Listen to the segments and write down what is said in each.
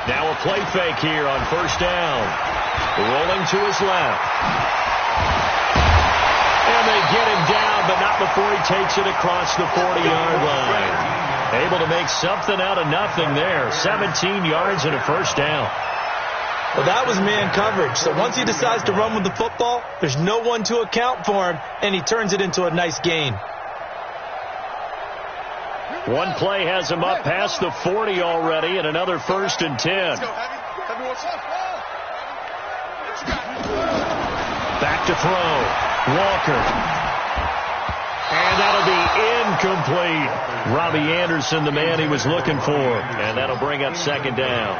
Now a play fake here on first down. Rolling to his left. And they get him down, but not before he takes it across the 40-yard line. Able to make something out of nothing there. 17 yards and a first down. Well, that was man coverage. So once he decides to run with the football, there's no one to account for him, and he turns it into a nice gain. One play has him up past the 40 already, and another 1st and 10. Back to throw. Walker. And that'll be incomplete. Robbie Anderson, the man he was looking for. And that'll bring up 2nd down.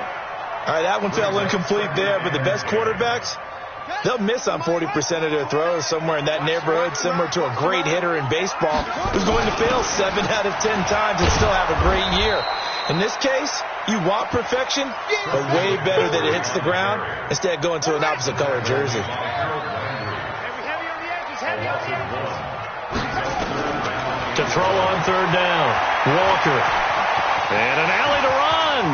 All right, that one fell incomplete there, but the best quarterbacks, they'll miss on 40% of their throws, somewhere in that neighborhood, similar to a great hitter in baseball who's going to fail 7 out of 10 times and still have a great year. In this case, you want perfection, but way better that it hits the ground instead of going to an opposite color jersey. To throw on 3rd down, Walker. And an alley to run.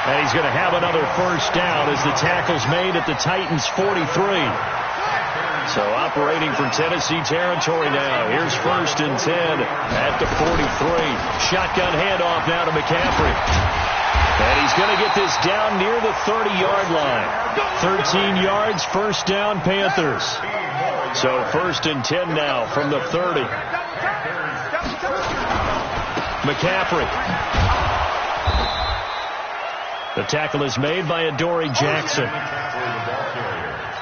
And he's going to have another first down as the tackle's made at the Titans' 43. So operating from Tennessee territory now. Here's 1st and 10 at the 43. Shotgun handoff now to McCaffrey. And he's going to get this down near the 30-yard line. 13 yards, first down, Panthers. So 1st and 10 now from the 30. McCaffrey. The tackle is made by Adoree Jackson.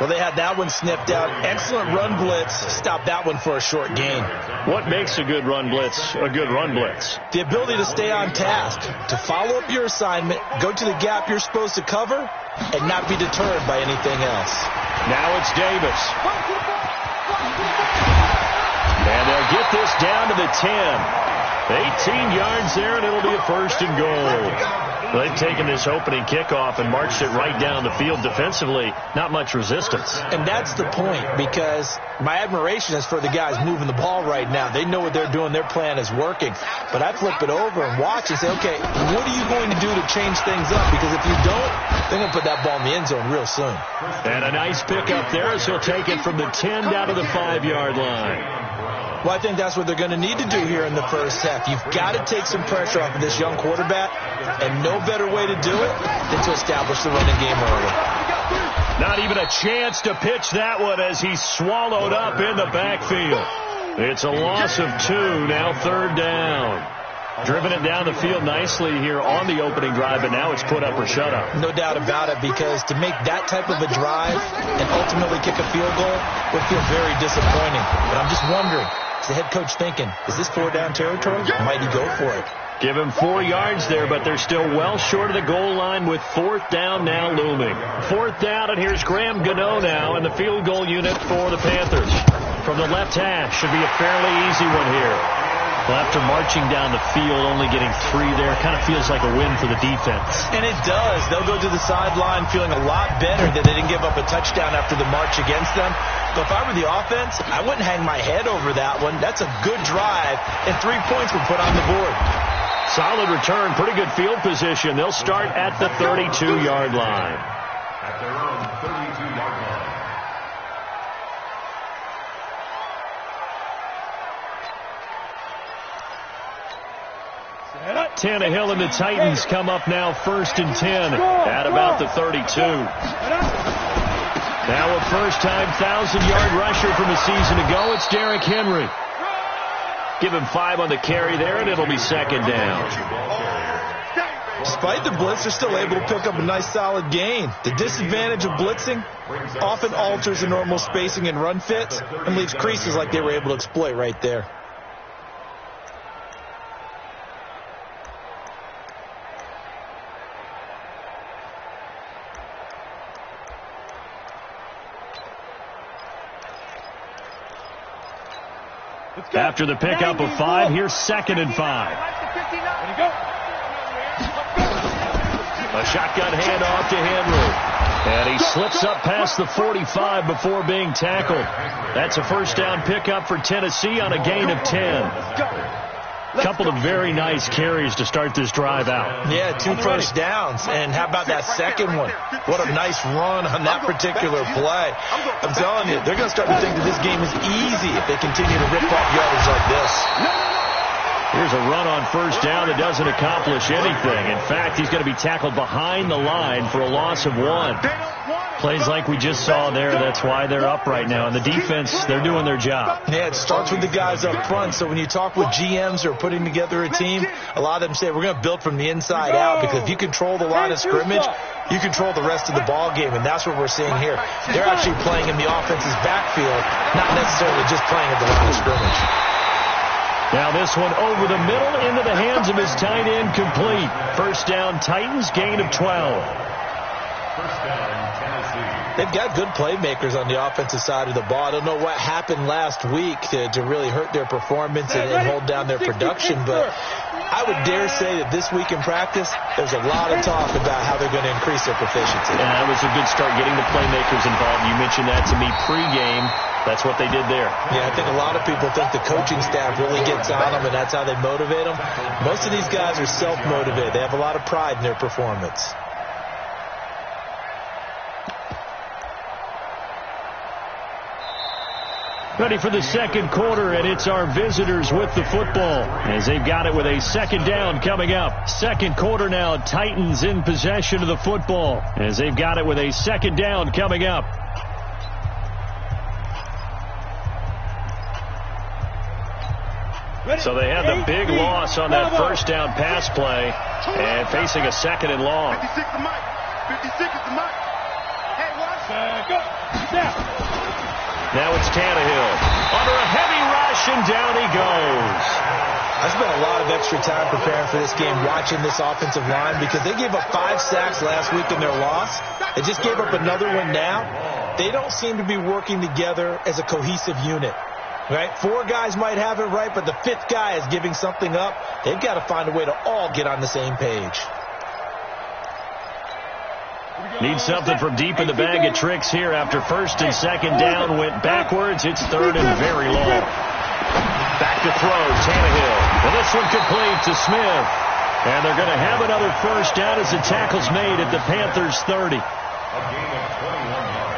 Well, they had that one snipped out. Excellent run blitz. Stop that one for a short gain. What makes a good run blitz a good run blitz? The ability to stay on task, to follow up your assignment, go to the gap you're supposed to cover, and not be deterred by anything else. Now it's Davis. And they'll get this down to the 10. 18 yards there, and it'll be a 1st and goal. They've taken this opening kickoff and marched it right down the field defensively. Not much resistance. And that's the point, because my admiration is for the guys moving the ball right now. They know what they're doing. Their plan is working. But I flip it over and watch and say, okay, what are you going to do to change things up? Because if you don't, they're going to put that ball in the end zone real soon. And a nice pickup there as he'll take it from the 10 down to the 5-yard line. Well, I think that's what they're going to need to do here in the first half. You've got to take some pressure off of this young quarterback, and no better way to do it than to establish the running game early. Not even a chance to pitch that one as he's swallowed up in the backfield. It's a loss of 2, now 3rd down. Driven it down the field nicely here on the opening drive, but now it's put up or shut up. No doubt about it, because to make that type of a drive and ultimately kick a field goal would feel very disappointing. But I'm just wondering, is the head coach thinking, is this 4-down territory? Or might he go for it? Give him 4 yards there, but they're still well short of the goal line with 4th down now looming. 4th down, and here's Graham Gano now in the field goal unit for the Panthers. From the left hash, should be a fairly easy one here. Well, after marching down the field, only getting 3 there, kind of feels like a win for the defense. And it does. They'll go to the sideline feeling a lot better that they didn't give up a touchdown after the march against them. But if I were the offense, I wouldn't hang my head over that one. That's a good drive, and 3 points were put on the board. Solid return, pretty good field position. They'll start at the 32-yard line. At their own 32-yard line. Tannehill and the Titans come up now 1st and 10 at about the 32. Now a first-time 1,000-yard rusher from a season ago. It's Derrick Henry. Give him 5 on the carry there, and it'll be 2nd down. Despite the blitz, they're still able to pick up a nice solid gain. The disadvantage of blitzing often alters the normal spacing and run fits and leaves creases like they were able to exploit right there. After the pickup of 5, here's 2nd and 5. A shotgun handoff to Henry. And he slips up past the 45 before being tackled. That's a first down pickup for Tennessee on a gain of 10. Couple of very nice carries to start this drive out. Yeah, 2 first downs. And how about that second one? What a nice run on that particular play. I'm telling you, they're going to start to think that this game is easy if they continue to rip off yardage like this. Here's a run on first down that doesn't accomplish anything. In fact, he's going to be tackled behind the line for a loss of 1. Plays like we just saw there, that's why they're up right now. And the defense, they're doing their job. Yeah, it starts with the guys up front. So when you talk with GMs who are putting together a team, a lot of them say we're going to build from the inside out, because if you control the line of scrimmage, you control the rest of the ball game, and that's what we're seeing here. They're actually playing in the offense's backfield, not necessarily just playing at the line of scrimmage. Now this one over the middle into the hands of his tight end, complete. First down, Titans, gain of 12. First down, Tennessee. They've got good playmakers on the offensive side of the ball. I don't know what happened last week to really hurt their performance and hold down their production, but I would dare say that this week in practice, there's a lot of talk about how they're going to increase their proficiency. And that was a good start, getting the playmakers involved. You mentioned that to me pregame. That's what they did there. Yeah, I think a lot of people think the coaching staff really gets on them, and that's how they motivate them. Most of these guys are self-motivated. They have a lot of pride in their performance. Ready for the second quarter, and it's our visitors with the football as they've got it with a second down coming up. Second quarter now, Titans in possession of the football as they've got it with a second down coming up. So they had the big loss on that first down pass play and facing a second and long. 56 to Mike. 56 to Mike. Hey, watch. Go. Now it's Tannehill under a heavy rush, and down he goes. I spent a lot of extra time preparing for this game, watching this offensive line, because they gave up 5 sacks last week in their loss. They just gave up another one now. They don't seem to be working together as a cohesive unit. Right? 4 guys might have it right, but the 5th guy is giving something up. They've got to find a way to all get on the same page. Need something from deep in the bag of tricks here after first and second down went backwards. It's third and very long. Back to throw, Tannehill. Well, this one complete to Smith. And they're going to have another first down as the tackle's made at the Panthers' 30. A gain of 21 yards.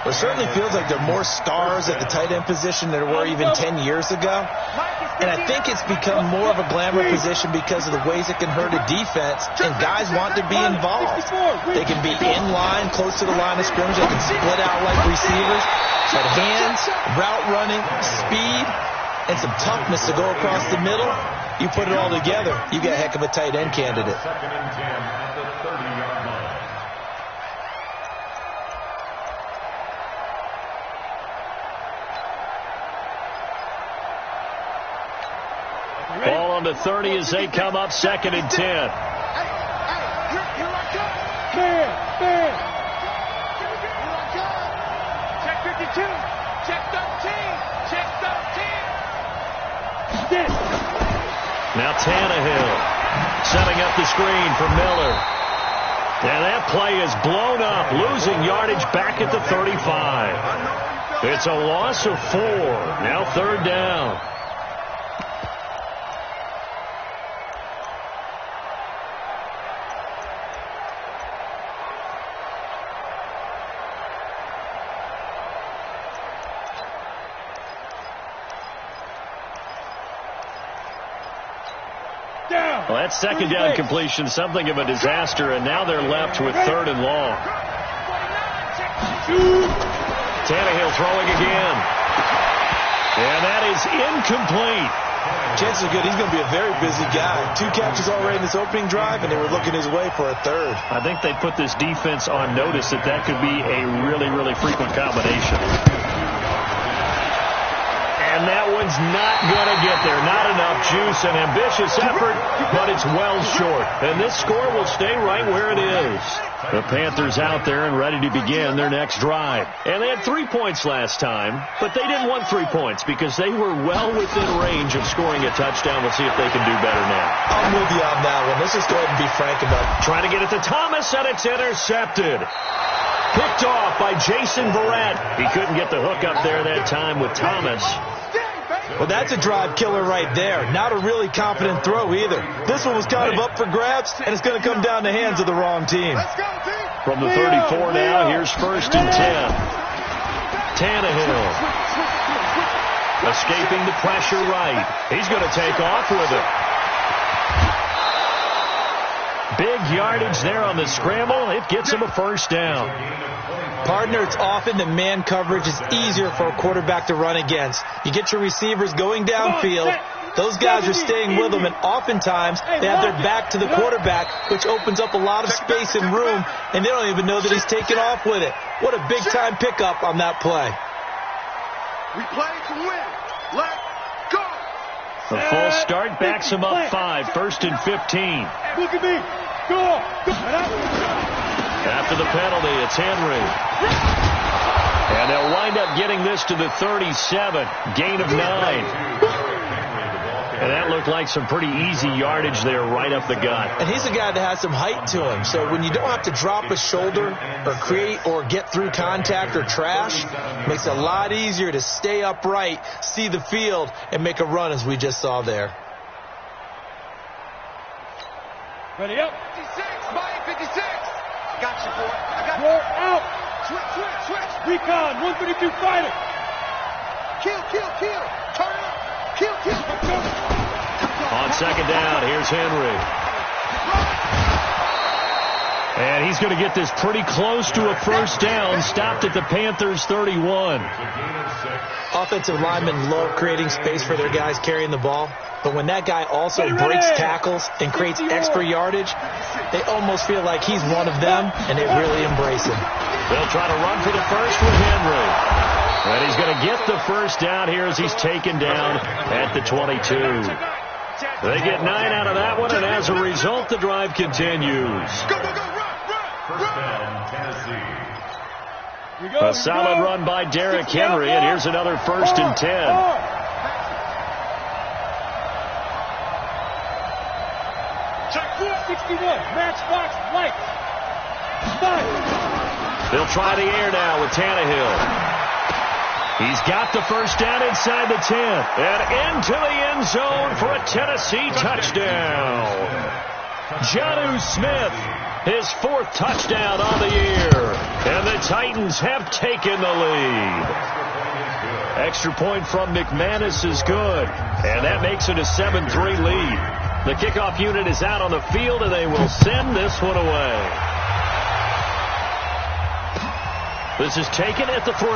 It certainly feels like there are more stars at the tight end position than there were even 10 years ago. And I think it's become more of a glamour position because of the ways it can hurt a defense, and guys want to be involved. They can be in line, close to the line of scrimmage. They can split out like receivers. But hands, route running, speed, and some toughness to go across the middle, you put it all together, you got a heck of a tight end candidate. Second and 10 at the 30-yard line. Ball on the 30 as they come up, second and 10. Here I come. Here I come. Check 52. Check 13. Check 13. Now Tannehill setting up the screen for Miller. And that play is blown up, losing yardage back at the 35. It's a loss of 4. Now third down. Well, that second down completion, something of a disaster, and now they're left with third and long. Tannehill throwing again. And that is incomplete. Chances are good he's going to be a very busy guy. 2 catches already in this opening drive, and they were looking his way for a third. I think they put this defense on notice that that could be a really, really frequent combination. And that one's not going to get there. Not enough juice. An ambitious effort, but it's well short. And this score will stay right where it is. The Panthers out there and ready to begin their next drive. And they had 3 points last time, but they didn't want 3 points because they were well within range of scoring a touchdown. We'll see if they can do better now. I'm with you on that one. Let's just go ahead and be frank about it. Trying to get it to Thomas, and it's intercepted. Picked off by Jason Verrett. He couldn't get the hook up there that time with Thomas. Well, that's a drive killer right there. Not a really confident throw either. This one was kind of up for grabs, and it's going to come down the hands of the wrong team. From the 34 now, here's 1st and 10. Tannehill. Escaping the pressure right. He's going to take off with it. Big yardage there on the scramble. It gets him a 1st down. Partner, it's often that man coverage is easier for a quarterback to run against. You get your receivers going downfield. Those guys are staying with them, and oftentimes they have their back to the quarterback, which opens up a lot of space and room, and they don't even know that he's taking off with it. What a big-time pickup on that play. We play to win. Let's go. The false start backs him up 5, 1st and 15. Look at me. Go. After the penalty, it's Henry. And they'll wind up getting this to the 37. Gain of 9. And that looked like some pretty easy yardage there right up the gut. And he's a guy that has some height to him. So when you don't have to drop a shoulder or create or get through contact or trash, it makes it a lot easier to stay upright, see the field, and make a run as we just saw there. Ready up. 56, Mike, 56. Got you, boy. I got you. Out. Switch. Recon, 132 fighter. Kill. Turn up. Kill. On 2nd down, here's Henry. And he's going to get this pretty close to a 1st down, stopped at the Panthers' 31. Offensive linemen love creating space for their guys carrying the ball. But when that guy also breaks tackles and creates extra yardage, they almost feel like he's one of them, and they really embrace him. They'll try to run for the 1st with Henry. And he's going to get the 1st down here as he's taken down at the 22. They get 9 out of that one, and as a result, the drive continues. A solid run by Derrick Henry, and here's another 1st and 10. Matchbox light. They'll try the air now with Tannehill. He's got the 1st down inside the 10 and into the end zone for a Tennessee touchdown. Jonnu Smith, his 4th touchdown on the year, and the Titans have taken the lead. Extra point from McManus is good, and that makes it a 7-3 lead. The kickoff unit is out on the field, and they will send this one away. This is taken at the 3.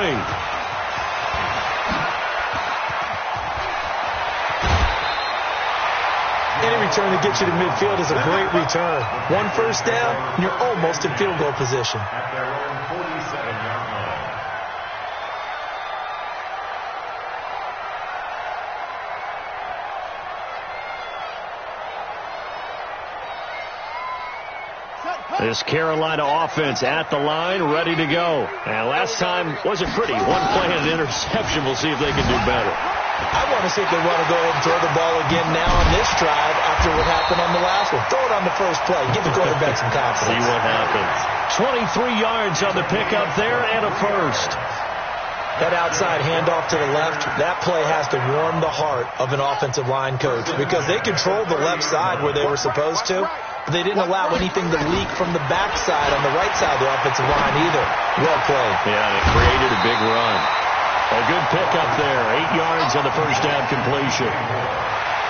Any return that gets you to midfield is a great return. 1 1st down, and you're almost in field goal position. At their own 47-yard line. This Carolina offense at the line, ready to go. And last time wasn't pretty. One play and an interception. We'll see if they can do better. I want to see if they want to go ahead and throw the ball again now on this drive after what happened on the last one. Throw it on the first play. Give the quarterback some confidence. See what happens. 23 yards on the pickup there and a 1st. That outside handoff to the left, that play has to warm the heart of an offensive line coach because they controlled the left side where they were supposed to, but they didn't allow anything to leak from the backside on the right side of the offensive line either. Well played. Yeah, and it created a big run. A good pickup there. 8 yards on the 1st down completion.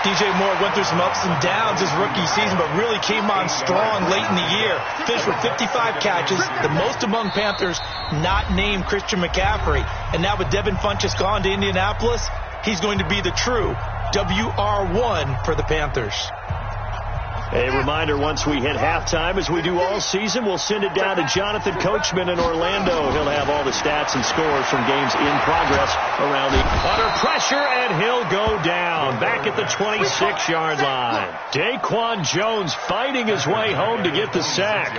DJ Moore went through some ups and downs his rookie season, but really came on strong late in the year. Finished with 55 catches, the most among Panthers not named Christian McCaffrey. And now with Devin Funchess gone to Indianapolis, he's going to be the true WR1 for the Panthers. A reminder, once we hit halftime, as we do all season, we'll send it down to Jonathan Coachman in Orlando. He'll have all the stats and scores from games in progress around the under pressure, and he'll go down back at the 26-yard line. Daquan Jones fighting his way home to get the sack.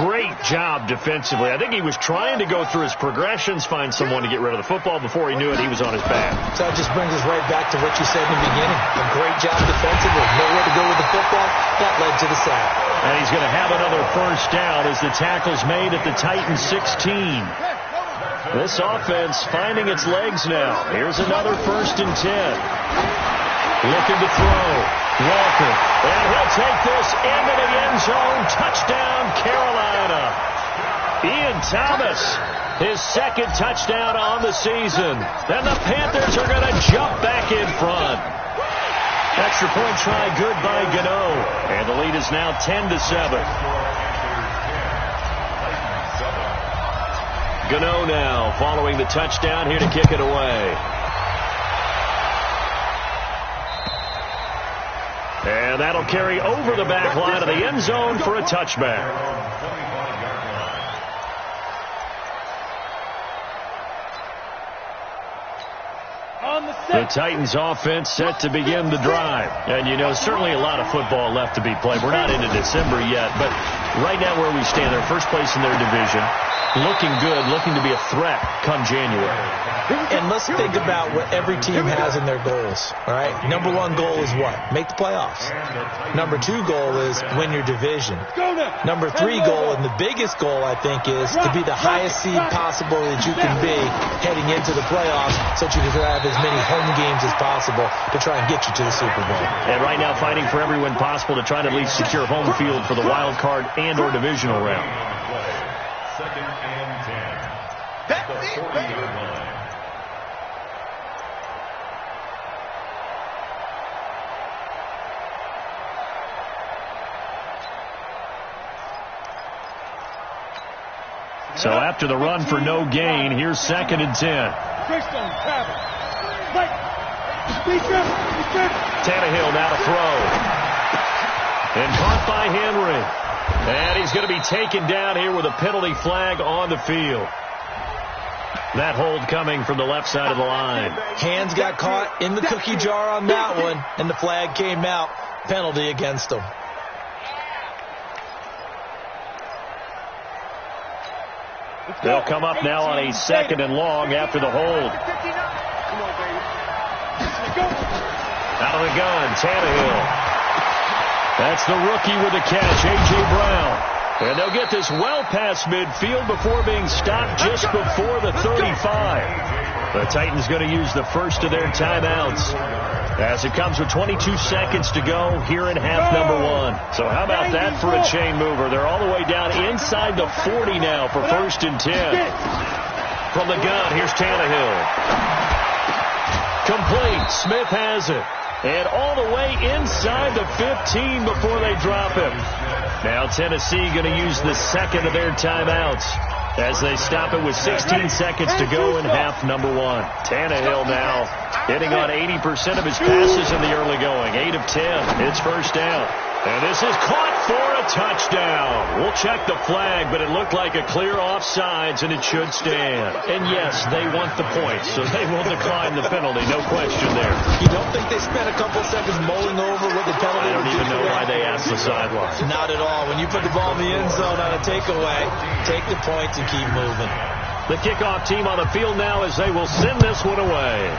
Great job defensively. I think he was trying to go through his progressions, find someone to get rid of the football. Before he knew it, he was on his back. So it just brings us right back to what you said in the beginning. A great job defensively. Nowhere to go with the football. That led to the sack. And he's going to have another 1st down as the tackle's made at the Titans 16. This offense finding its legs now. Here's another 1st and 10. Looking to throw. Walker. And he'll take this into the end zone. Touchdown, Carolina. Ian Thomas, his 2nd touchdown on the season. Then the Panthers are going to jump back in front. Extra point try good by Gano. And the lead is now 10-7. Gano now following the touchdown here to kick it away. And that'll carry over the back line of the end zone for a touchback. The Titans offense set to begin the drive. And, you know, certainly a lot of football left to be played. We're not into December yet, but right now where we stand, they're first place in their division. Looking good, looking to be a threat come January. And let's think about what every team has in their goals, all right? Number 1 goal is what? Make the playoffs. Number 2 goal is win your division. Number 3 goal, and the biggest goal, I think, is to be the highest seed possible that you can be heading into the playoffs so that you can have as many home games as possible to try and get you to the Super Bowl. And right now fighting for every win possible to try to at least secure home field for the wild card and or divisional round. 2nd and 10. That's the 40-yard line. So after the run for no gain, here's 2nd and 10. Tannehill now to throw. And caught by Henry. And he's going to be taken down here with a penalty flag on the field. That hold coming from the left side of the line. Hands got caught in the cookie jar on that one, and the flag came out. Penalty against him. They'll come up now on a 2nd and long after the hold. Out of the gun, Tannehill. That's the rookie with the catch, A.J. Brown. And they'll get this well past midfield before being stopped just before the 35. The Titans going to use the first of their timeouts as it comes with 22 seconds to go here in half number 1. So how about that for a chain mover? They're all the way down inside the 40 now for 1st and 10. From the gun, here's Tannehill. Complete. Smith has it. And all the way inside the 15 before they drop him. Now Tennessee going to use the 2nd of their timeouts as they stop it with 16 seconds to go in half number 1. Tannehill now hitting on 80% of his passes in the early going. 8 of 10. It's 1st down. And this is caught for a touchdown. We'll check the flag, but it looked like a clear offsides, and it should stand. And yes, they want the points, so they will decline the penalty. No question there. You don't think they spent a couple seconds mulling over what the penalty? I don't even know why they asked the sideline. Not at all. When you put the ball in the end zone on a takeaway, take the points and keep moving. The kickoff team on the field now as they will send this one away.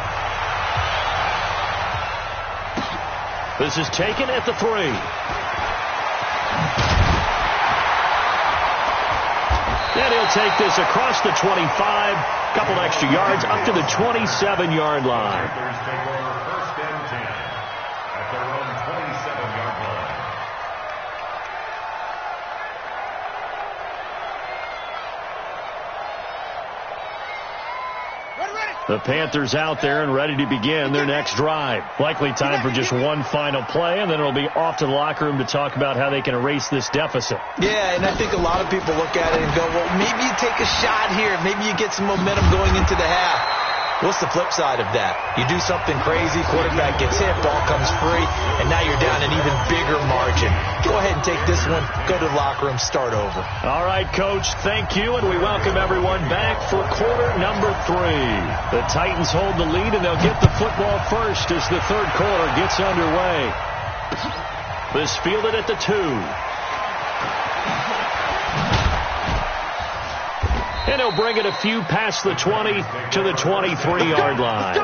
This is taken at the 3. And he'll take this across the 25, couple extra yards up to the 27-yard line. First and 10 at their own 27-yard line. The Panthers out there and ready to begin their next drive. Likely time for just one final play, and then it'll be off to the locker room to talk about how they can erase this deficit. Yeah, and I think a lot of people look at it and go, well, maybe you take a shot here. Maybe you get some momentum going into the half. What's the flip side of that? You do something crazy, quarterback gets hit, ball comes free, and now you're down an even bigger margin. Go ahead and take this one, go to the locker room, start over. All right, Coach, thank you, and we welcome everyone back for quarter number 3. The Titans hold the lead, and they'll get the football first as the third quarter gets underway. This fielded at the 2. And he'll bring it a few past the 20 to the 23-yard line.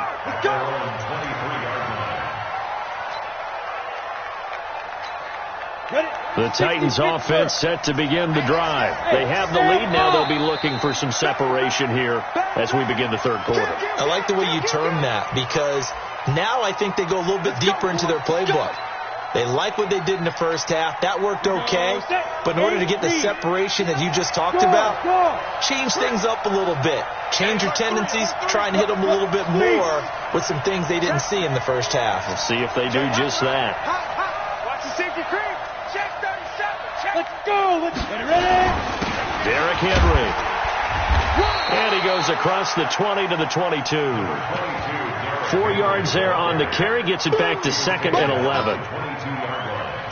Ready? The Titans offense set to begin the drive. They have the lead now. They'll be looking for some separation here as we begin the third quarter. I like the way you term that, because now I think they go a little bit deeper into their playbook. They like what they did in the first half. That worked okay. But in order to get the separation that you just talked about, change things up a little bit. Change your tendencies. Try and hit them a little bit more with some things they didn't see in the first half. We'll see if they do just that. Watch the safety creep. Check 37. Let's go. Let's get it ready. Derrick Henry. And he goes across the 20 to the 22. 4 yards there on the carry. Gets it back to second and 11.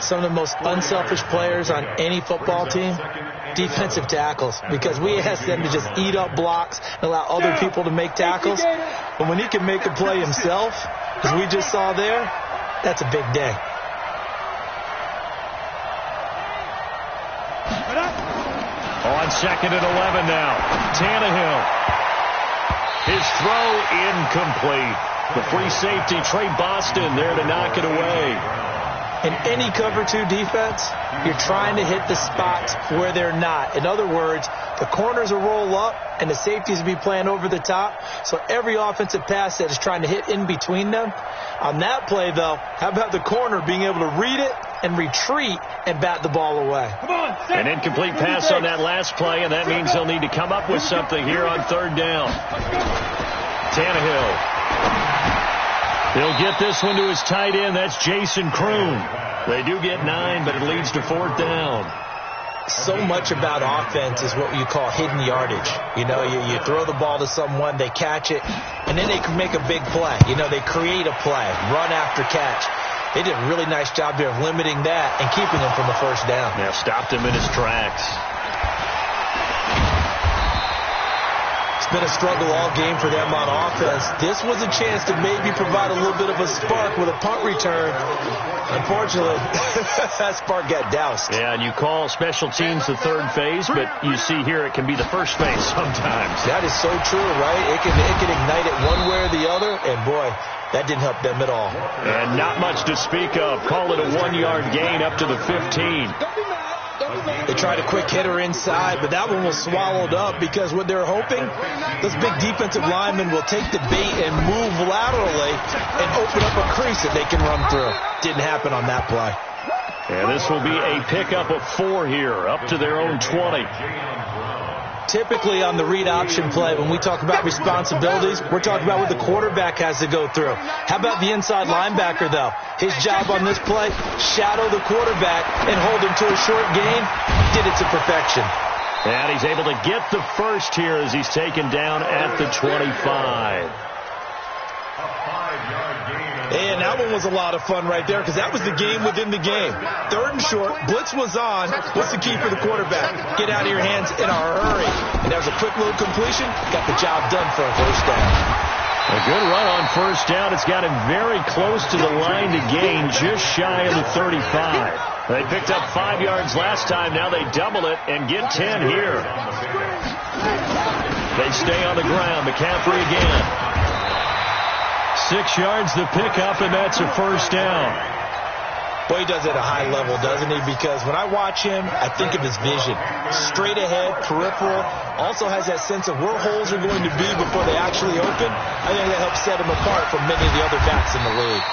Some of the most unselfish players on any football team, defensive tackles, because we ask them to just eat up blocks and allow other people to make tackles. But when he can make a play himself, as we just saw there, that's a big day. On second and 11 now. Tannehill. His throw incomplete. The free safety, Trey Boston, there to knock it away. In any cover 2 defense, you're trying to hit the spots where they're not. In other words, the corners will roll up and the safeties will be playing over the top. So every offensive pass that is trying to hit in between them. On that play, though, how about the corner being able to read it and retreat and bat the ball away? An incomplete pass on that last play, and that means they'll need to come up with something here on third down. Tannehill. He'll get this one to his tight end. That's Jason Kroon. They do get 9, but it leads to fourth down. So much about offense is what you call hidden yardage. You know, you throw the ball to someone, they catch it, and then they can make a big play. You know, they create a play, run after catch. They did a really nice job there of limiting that and keeping him from the first down. Yeah, stopped him in his tracks. It's been a struggle all game for them on offense. This was a chance to maybe provide a little bit of a spark with a punt return. Unfortunately, that spark got doused. Yeah, and you call special teams the third phase, but you see here it can be the first phase sometimes. That is so true, right? It can ignite it one way or the other, and boy, that didn't help them at all. And not much to speak of. Call it a 1-yard gain up to the 15. They tried a quick hitter inside, but that one was swallowed up because what they're hoping, those big defensive linemen will take the bait and move laterally and open up a crease that they can run through. Didn't happen on that play. And this will be a pickup of 4 here, up to their own 20. Typically on the read option play, when we talk about responsibilities, we're talking about what the quarterback has to go through. How about the inside linebacker, though? His job on this play, shadow the quarterback and hold him to a short gain. Did it to perfection. And he's able to get the first here as he's taken down at the 25. And that one was a lot of fun right there because that was the game within the game. Third and short, blitz was on. What's the key for the quarterback? Get out of your hands in a hurry. And that was a quick little completion. Got the job done for a first down. A good run on first down. It's got him very close to the line to gain, just shy of the 35. They picked up 5 yards last time. Now they double it and get 10 here. They stay on the ground. McCaffrey again. 6 yards the pickup, and that's a first down. Boy, he does it at a high level, doesn't he? Because when I watch him, I think of his vision. Straight ahead, peripheral. Also has that sense of where holes are going to be before they actually open. I think that helps set him apart from many of the other backs in the league.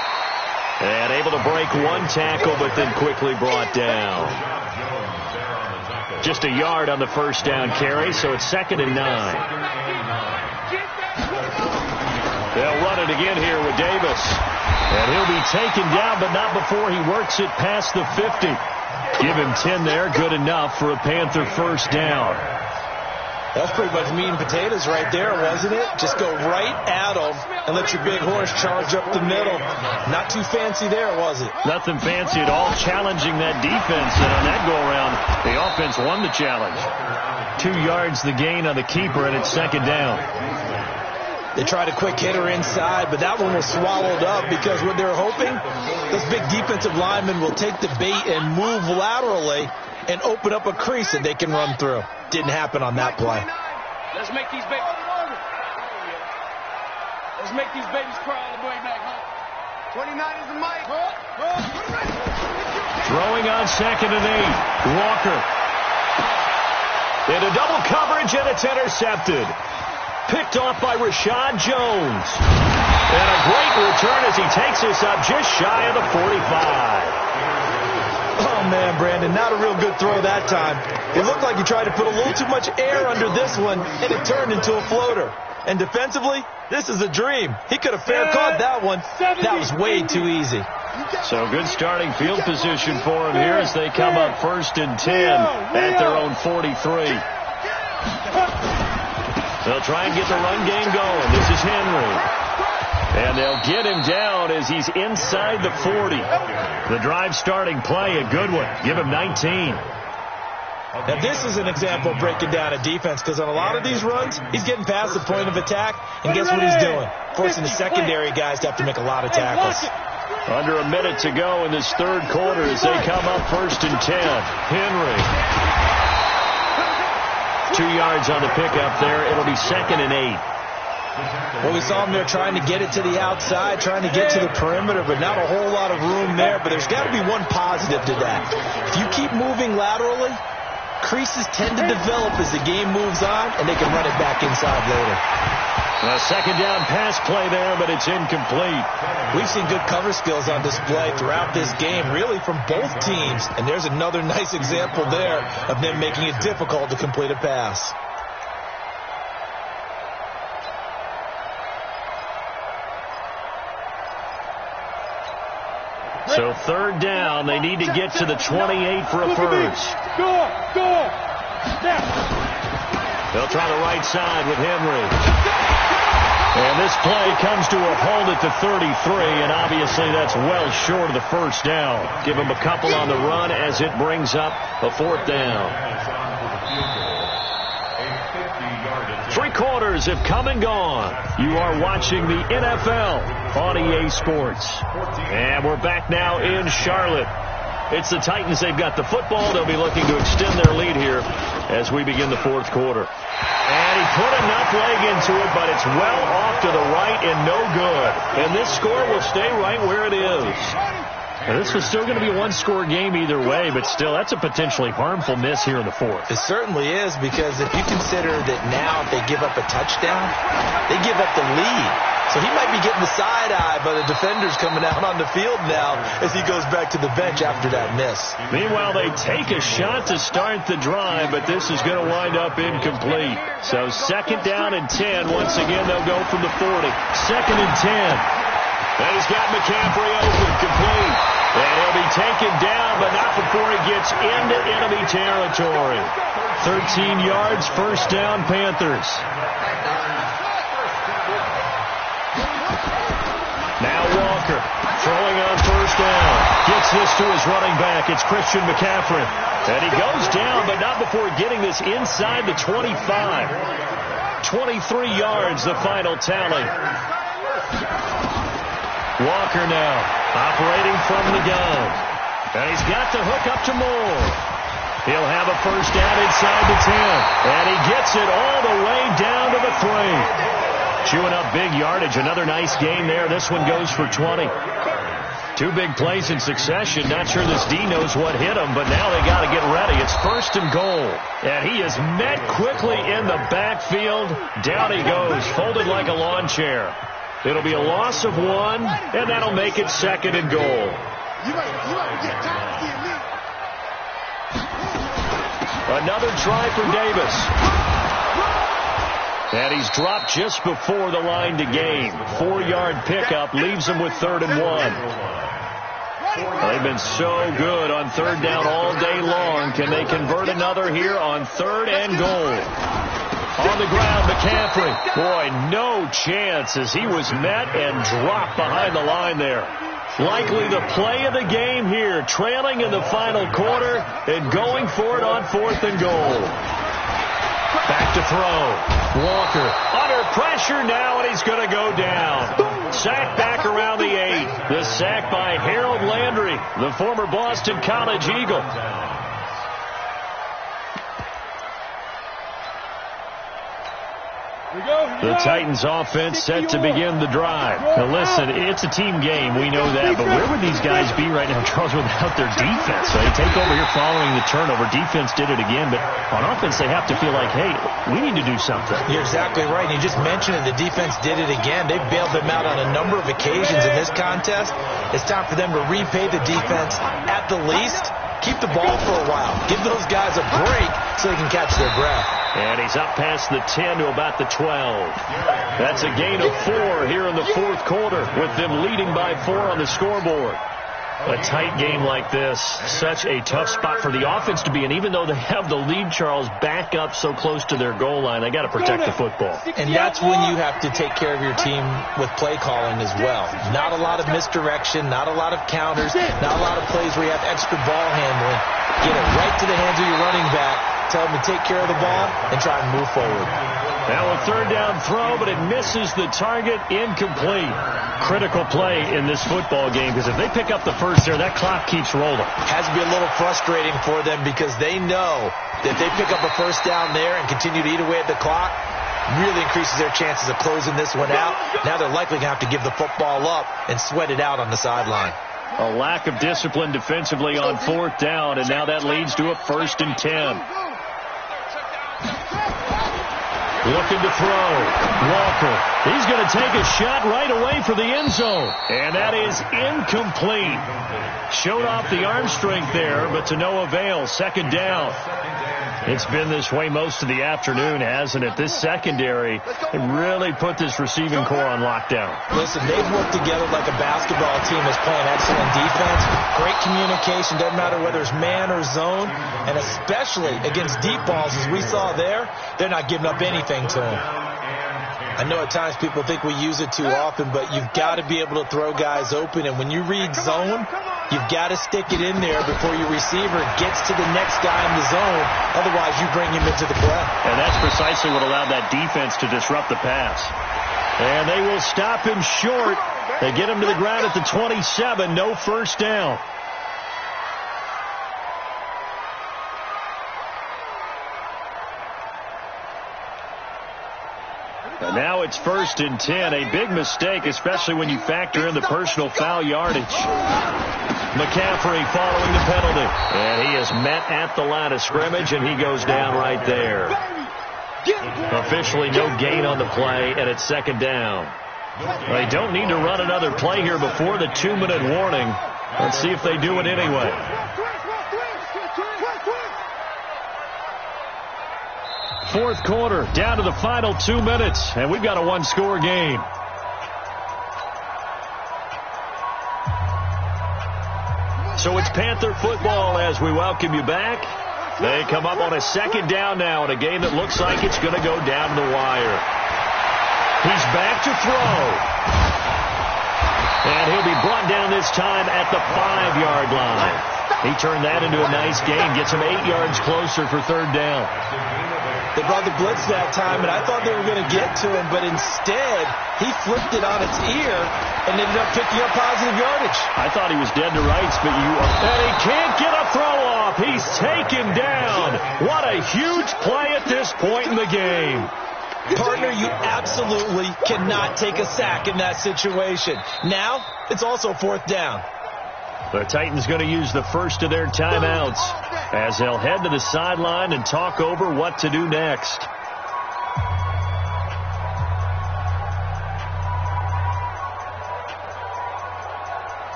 And able to break 1 tackle, but then quickly brought down. Just a yard on the first down carry, so it's 2nd and 9. They'll run it again here with Davis. And he'll be taken down, but not before he works it past the 50. Give him 10 there. Good enough for a Panther first down. That's pretty much meat and potatoes right there, wasn't it? Just go right at them and let your big horse charge up the middle. Not too fancy there, was it? Nothing fancy at all. Challenging that defense. And on that go-around, the offense won the challenge. 2 yards the gain on the keeper, and it's 2nd down. They tried a quick hitter inside, but that one was swallowed up because what they're hoping, those big defensive linemen will take the bait and move laterally and open up a crease that they can run through. Didn't happen on that play. Let's make these babies crawl the way back home. 29 is the mic. Throwing on 2nd and 8. Walker. Into double coverage, and it's intercepted. Picked off by Rashad Jones. And a great return as he takes us up just shy of the 45. Oh, man, Brandon, not a real good throw that time. It looked like he tried to put a little too much air under this one, and it turned into a floater. And defensively, this is a dream. He could have fair caught that one. That was way too easy. So good starting field position for him here as they come up 1st and 10 at their own 43. They'll try and get the run game going. This is Henry. And they'll get him down as he's inside the 40. The drive starting play, a good one. Give him 19. Now, this is an example of breaking down a defense, because on a lot of these runs, he's getting past the point of attack, and guess what he's doing? Forcing the secondary guys to have to make a lot of tackles. Under a minute to go in this 3rd quarter as they come up 1st and 10. Henry. 2 yards on the pickup there. It'll be 2nd and 8. Well, we saw him there trying to get it to the outside, trying to get to the perimeter, but not a whole lot of room there. But there's got to be one positive to that. If you keep moving laterally, creases tend to develop as the game moves on, and they can run it back inside later. A 2nd down pass play there, but it's incomplete. We've seen good cover skills on display throughout this game, really from both teams. And there's another nice example there of them making it difficult to complete a pass. So 3rd down, they need to get to the 28 for a first. Go. They'll try the right side with Henry. And this play comes to a hold at the 33, and obviously that's well short of the 1st down. Give them a couple on the run as it brings up a 4th down. 3 quarters have come and gone. You are watching the NFL on EA Sports. And we're back now in Charlotte. It's the Titans. They've got the football. They'll be looking to extend their lead here as we begin the 4th quarter. And he put enough leg into it, but it's well off to the right and no good. And this score will stay right where it is. And this was still going to be a 1-score game either way, but still, that's a potentially harmful miss here in the 4th. It certainly is, because if you consider that now if they give up a touchdown, they give up the lead. So he might be getting the side eye by the defenders coming out on the field now as he goes back to the bench after that miss. Meanwhile, they take a shot to start the drive, but this is going to wind up incomplete. So 2nd down and 10. Once again, they'll go from the 40. 2nd and 10. And he's got McCaffrey open, complete. And he'll be taken down, but not before he gets into enemy territory. 13 yards, 1st down, Panthers. Now Walker throwing on 1st down. Gets this to his running back. It's Christian McCaffrey. And he goes down, but not before getting this inside the 25. 23 yards, the final tally. Walker now operating from the gun. And he's got the hook up to Moore. He'll have a 1st down inside the 10. And he gets it all the way down to the 3. Chewing up big yardage. Another nice gain there. This one goes for 20. 2 big plays in succession. Not sure this D knows what hit him, but now they got to get ready. It's 1st and goal. And he is met quickly in the backfield. Down he goes, folded like a lawn chair. It'll be a loss of 1, and that'll make it 2nd and goal. Another try for Davis. And he's dropped just before the line to gain. 4-yard pickup leaves him with 3rd and 1. They've been so good on 3rd down all day long. Can they convert another here on 3rd and goal? On the ground, McCaffrey. Boy, no chance as he was met and dropped behind the line there. Likely the play of the game here, trailing in the final quarter and going for it on 4th and goal. Back to throw. Walker under pressure now, and he's going to go down. Sack back around the 8. The sack by Harold Landry, the former Boston College Eagle. The Titans offense set to begin the drive. Now listen, it's a team game. We know that. But where would these guys be right now, Charles, without their defense? So they take over here following the turnover. Defense did it again. But on offense, they have to feel like, hey, we need to do something. You're exactly right. You just mentioned it. The defense did it again. They bailed them out on a number of occasions in this contest. It's time for them to repay the defense at the least. Keep the ball for a while. Give those guys a break so they can catch their breath. And he's up past the 10 to about the 12. That's a gain of 4 here in the fourth quarter with them leading by 4 on the scoreboard. A tight game like this, such a tough spot for the offense to be in. Even though they have the lead, Charles, back up so close to their goal line, they got to protect the football. And that's when you have to take care of your team with play calling as well. Not a lot of misdirection, not a lot of counters, not a lot of plays where you have extra ball handling. Get it right to the hands of your running back. Tell them to take care of the ball and try and move forward. Now a third down throw, but it misses the target. Incomplete. Critical play in this football game because if they pick up the first there, that clock keeps rolling. Has to be a little frustrating for them because they know that if they pick up a first down there and continue to eat away at the clock, really increases their chances of closing this one out. Now they're likely going to have to give the football up and sweat it out on the sideline. A lack of discipline defensively on fourth down, and now that leads to a 1st and 10. Looking to throw. Walker. He's going to take a shot right away for the end zone. And that is incomplete. Showed off the arm strength there, but to no avail. 2nd down. It's been this way most of the afternoon, hasn't it? This secondary really put this receiving core on lockdown. Listen, they've worked together like a basketball team that's playing excellent defense. Great communication. Doesn't matter whether it's man or zone. And especially against deep balls, as we saw there, they're not giving up anything to them. I know at times people think we use it too often, but you've got to be able to throw guys open. And when you read zone, you've got to stick it in there before your receiver gets to the next guy in the zone. Otherwise, you bring him into the play. And that's precisely what allowed that defense to disrupt the pass. And they will stop him short. They get him to the ground at the 27. No first down. And now it's 1st and 10. A big mistake, especially when you factor in the personal foul yardage. McCaffrey following the penalty. And he is met at the line of scrimmage, and he goes down right there. Officially no gain on the play, and it's 2nd down. They don't need to run another play here before the 2-minute warning. Let's see if they do it anyway. Fourth quarter, down to the final 2 minutes, and we've got a 1-score game. So it's Panther football as we welcome you back. They come up on a 2nd down now in a game that looks like it's going to go down the wire. He's back to throw. And he'll be brought down this time at the 5-yard line. He turned that into a nice gain, gets him 8 yards closer for 3rd down. They brought the blitz that time, and I thought they were going to get to him, but instead, he flipped it on its ear and ended up picking up positive yardage. I thought he was dead to rights, but and he can't get a throw off. He's taken down. What a huge play at this point in the game. Partner, you absolutely cannot take a sack in that situation. Now, it's also 4th down. The Titans going to use the first of their timeouts as they'll head to the sideline and talk over what to do next.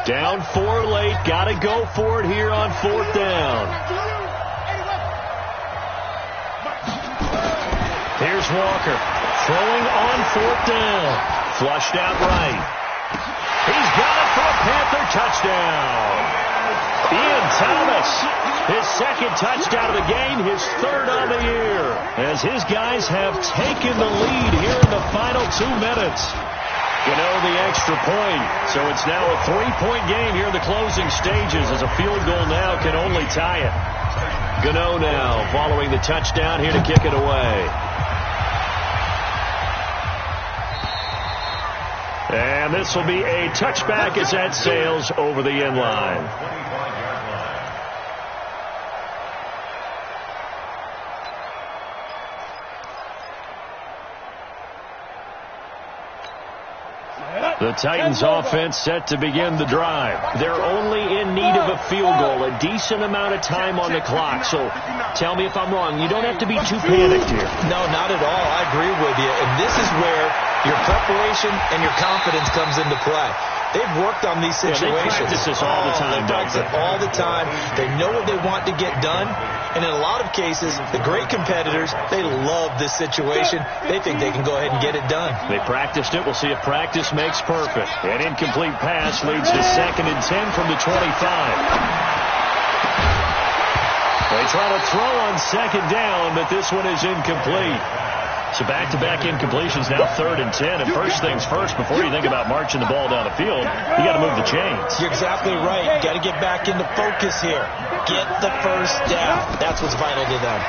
Down 4 late. Got to go for it here on 4th down. Here's Walker throwing on 4th down. Flushed out right. He's got it for a Panther touchdown. Ian Thomas, his 2nd touchdown of the game, his 3rd on the year, as his guys have taken the lead here in the final 2 minutes. The extra point, so it's now a 3-point game here in the closing stages as a field goal now can only tie it. Gano now following the touchdown here to kick it away. And this will be a touchback as that sails over the end line. The Titans offense set to begin the drive. They're only in need of a field goal, a decent amount of time on the clock. So tell me if I'm wrong. You don't have to be too panicked here. No, not at all. I agree with you. And this is where your preparation and your confidence comes into play. They've worked on these situations. They practice this all the time, They practice it all the time. They know what they want to get done. And in a lot of cases, the great competitors, they love this situation. They think they can go ahead and get it done. They practiced it. We'll see if practice makes perfect. An incomplete pass leads to 2nd and 10 from the 25. They try to throw on 2nd down, but this one is incomplete. So back-to-back incompletions, now 3rd and 10. And first things first, before you think about marching the ball down the field, you got to move the chains. You're exactly right. Got to get back into focus here. Get the first down. That's what's vital to them.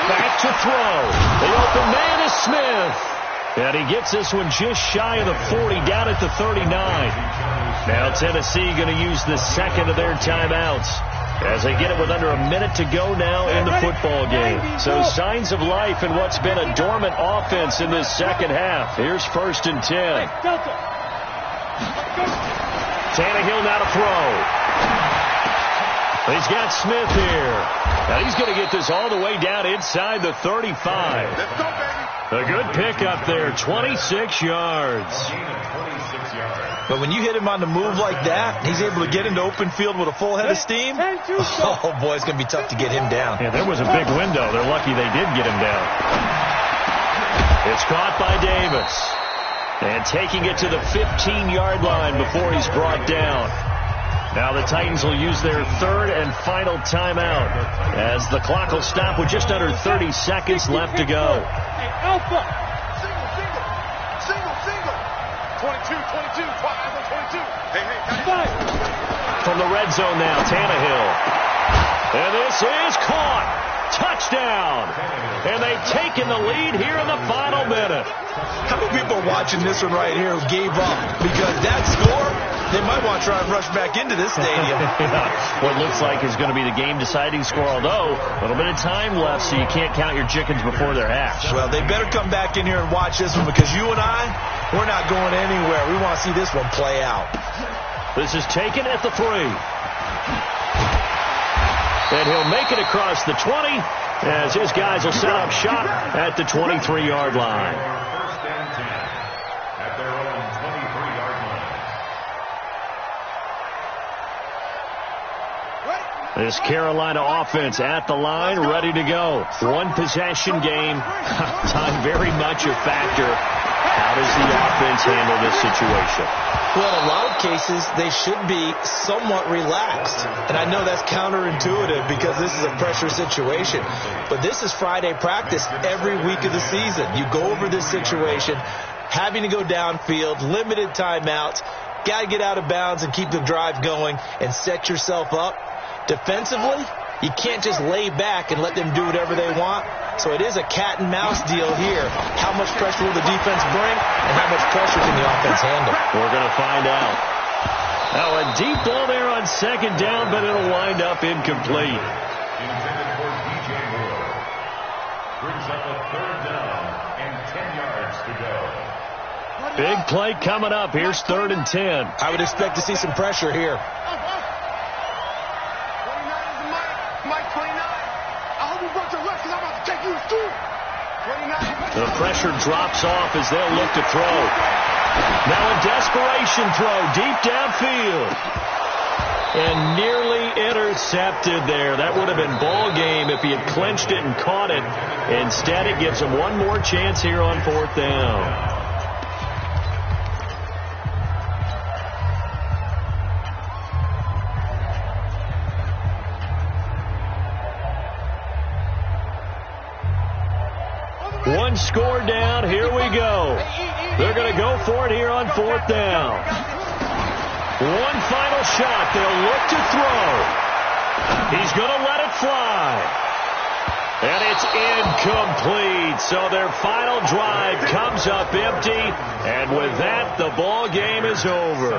Back to throw. The open man is Smith. And he gets this one just shy of the 40, down at the 39. Now Tennessee going to use the second of their timeouts as they get it with under a minute to go now in the football game. So signs of life in what's been a dormant offense in this second half. Here's 1st and 10. Tannehill now to throw. He's got Smith here. Now he's going to get this all the way down inside the 35. Let's go, baby. A good pickup there, 26 yards. But when you hit him on the move like that, he's able to get into open field with a full head of steam. Oh, boy, it's going to be tough to get him down. Yeah, there was a big window. They're lucky they did get him down. It's caught by Davis. And taking it to the 15-yard line before he's brought down. Now the Titans will use their 3rd and final timeout as the clock will stop with just under 30 seconds left to go. Alpha. Single. 22, 22. Hey. From the red zone now, Tannehill. And this is caught. Touchdown. And they've taken the lead here in the final minute. How many people are watching this one right here who gave up? Because that score, they might want to try and rush back into this stadium. What looks like is going to be the game-deciding score, although a little bit of time left, so you can't count your chickens before they're hatched. Well, they better come back in here and watch this one because you and I, we're not going anywhere. We want to see this one play out. This is taken at the 3. And he'll make it across the 20 as his guys will set up shop at the 23-yard line. 1st and 10 at their own 23-yard line. This Carolina offense at the line, ready to go. One possession game. Time very much a factor. How does the offense handle this situation? Well, in a lot of cases, they should be somewhat relaxed. And I know that's counterintuitive because this is a pressure situation. But this is Friday practice every week of the season. You go over this situation, having to go downfield, limited timeouts, got to get out of bounds and keep the drive going and set yourself up. Defensively, you can't just lay back and let them do whatever they want. So it is a cat and mouse deal here. How much pressure will the defense bring and how much pressure can the offense handle? We're going to find out. Now a deep ball there on 2nd down, but it'll wind up incomplete. Intended for DJ Moore. Brings up a 3rd down and 10 yards to go. Big play coming up. Here's 3rd and 10. I would expect to see some pressure here. 29 is Mike 29. I hope you brought your left because I'm about to take you to school. 29. The pressure drops off as they'll look to throw. Now a desperation throw deep downfield. And nearly intercepted there. That would have been ball game if he had clinched it and caught it. Instead, it gives him one more chance here on 4th down. One score down. Here we go. They're going to go for it here on 4th down. One final shot. They'll look to throw. He's going to let it fly. And it's incomplete. So their final drive comes up empty. And with that, the ball game is over.